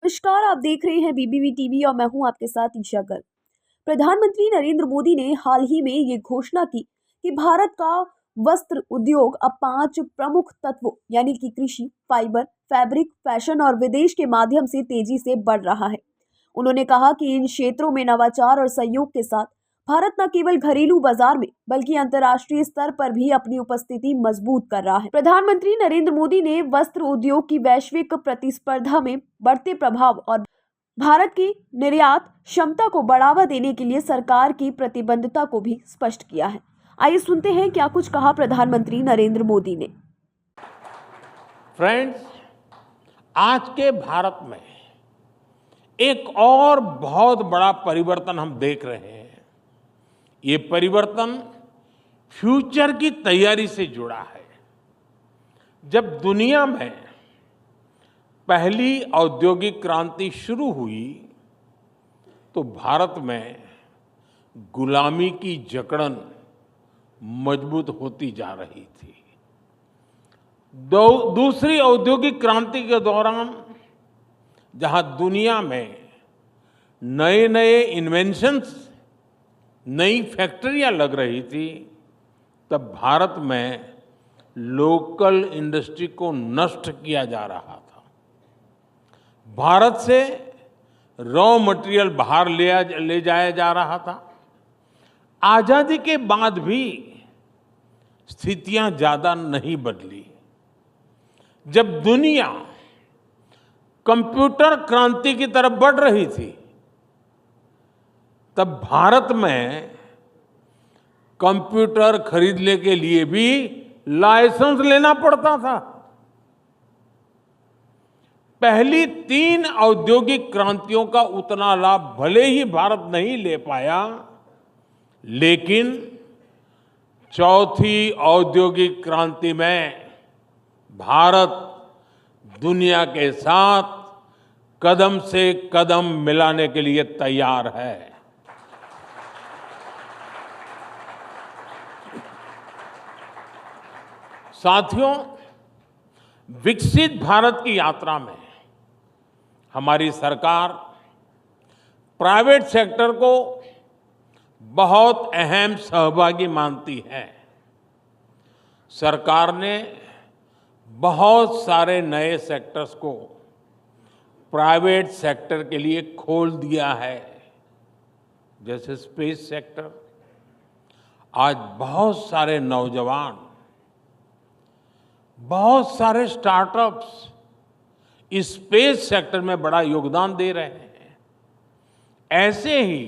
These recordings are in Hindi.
नमस्कार, आप देख रहे हैं बीबीबी टीवी और मैं हूं आपके साथ ईशा गर्ग। प्रधानमंत्री नरेंद्र मोदी ने हाल ही में ये घोषणा की कि भारत का वस्त्र उद्योग अब 5 प्रमुख तत्वों यानी कि कृषि, फाइबर, फैब्रिक, फैशन और विदेश के माध्यम से तेजी से बढ़ रहा है। उन्होंने कहा कि इन क्षेत्रों में नवाचार और सहयोग के साथ भारत न केवल घरेलू बाजार में बल्कि अंतर्राष्ट्रीय स्तर पर भी अपनी उपस्थिति मजबूत कर रहा है। प्रधानमंत्री नरेंद्र मोदी ने वस्त्र उद्योग की वैश्विक प्रतिस्पर्धा में बढ़ते प्रभाव और भारत की निर्यात क्षमता को बढ़ावा देने के लिए सरकार की प्रतिबद्धता को भी स्पष्ट किया है। आइए सुनते हैं क्या कुछ कहा प्रधानमंत्री नरेंद्र मोदी ने। फ्रेंड्स, आज के भारत में एक और बहुत बड़ा परिवर्तन हम देख रहे हैं। ये परिवर्तन फ्यूचर की तैयारी से जुड़ा है। जब दुनिया में पहली औद्योगिक क्रांति शुरू हुई तो भारत में गुलामी की जकड़न मजबूत होती जा रही थी। दूसरी औद्योगिक क्रांति के दौरान जहां दुनिया में नए नए इन्वेंशंस, नई फैक्ट्रियां लग रही थी, तब भारत में लोकल इंडस्ट्री को नष्ट किया जा रहा था। भारत से रॉ मटेरियल बाहर ले जाया जा रहा था। आजादी के बाद भी स्थितियां ज्यादा नहीं बदली। जब दुनिया कंप्यूटर क्रांति की तरफ बढ़ रही थी, तब भारत में कंप्यूटर खरीदने के लिए भी लाइसेंस लेना पड़ता था। पहली 3 औद्योगिक क्रांतियों का उतना लाभ भले ही भारत नहीं ले पाया, लेकिन चौथी औद्योगिक क्रांति में भारत दुनिया के साथ कदम से कदम मिलाने के लिए तैयार है। साथियों, विकसित भारत की यात्रा में हमारी सरकार प्राइवेट सेक्टर को बहुत अहम सहभागी मानती है। सरकार ने बहुत सारे नए सेक्टर्स को प्राइवेट सेक्टर के लिए खोल दिया है। जैसे स्पेस सेक्टर, आज बहुत सारे नौजवान, बहुत सारे स्टार्टअप्स इस स्पेस सेक्टर में बड़ा योगदान दे रहे हैं। ऐसे ही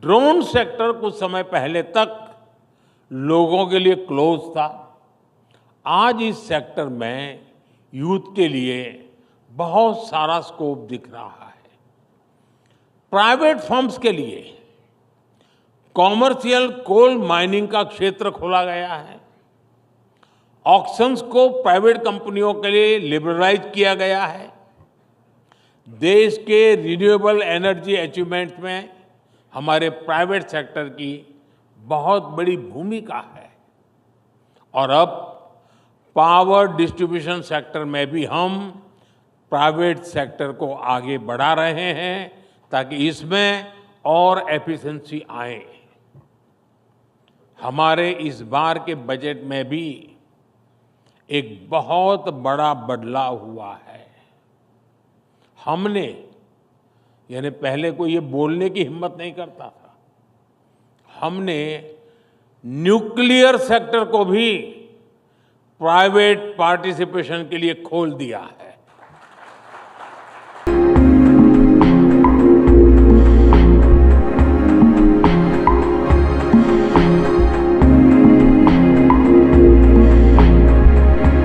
ड्रोन सेक्टर कुछ समय पहले तक लोगों के लिए क्लोज था। आज इस सेक्टर में यूथ के लिए बहुत सारा स्कोप दिख रहा है। प्राइवेट फर्म्स के लिए कॉमर्शियल कोल माइनिंग का क्षेत्र खोला गया है। ऑक्शंस को प्राइवेट कंपनियों के लिए लिबरलाइज किया गया है। देश के रिन्यूएबल एनर्जी अचीवमेंट में हमारे प्राइवेट सेक्टर की बहुत बड़ी भूमिका है। और अब पावर डिस्ट्रीब्यूशन सेक्टर में भी हम प्राइवेट सेक्टर को आगे बढ़ा रहे हैं ताकि इसमें और एफिशिएंसी आए। हमारे इस बार के बजट में भी एक बहुत बड़ा बदलाव हुआ है। हमने, यानी पहले कोई ये बोलने की हिम्मत नहीं करता था, हमने न्यूक्लियर सेक्टर को भी प्राइवेट पार्टिसिपेशन के लिए खोल दिया है।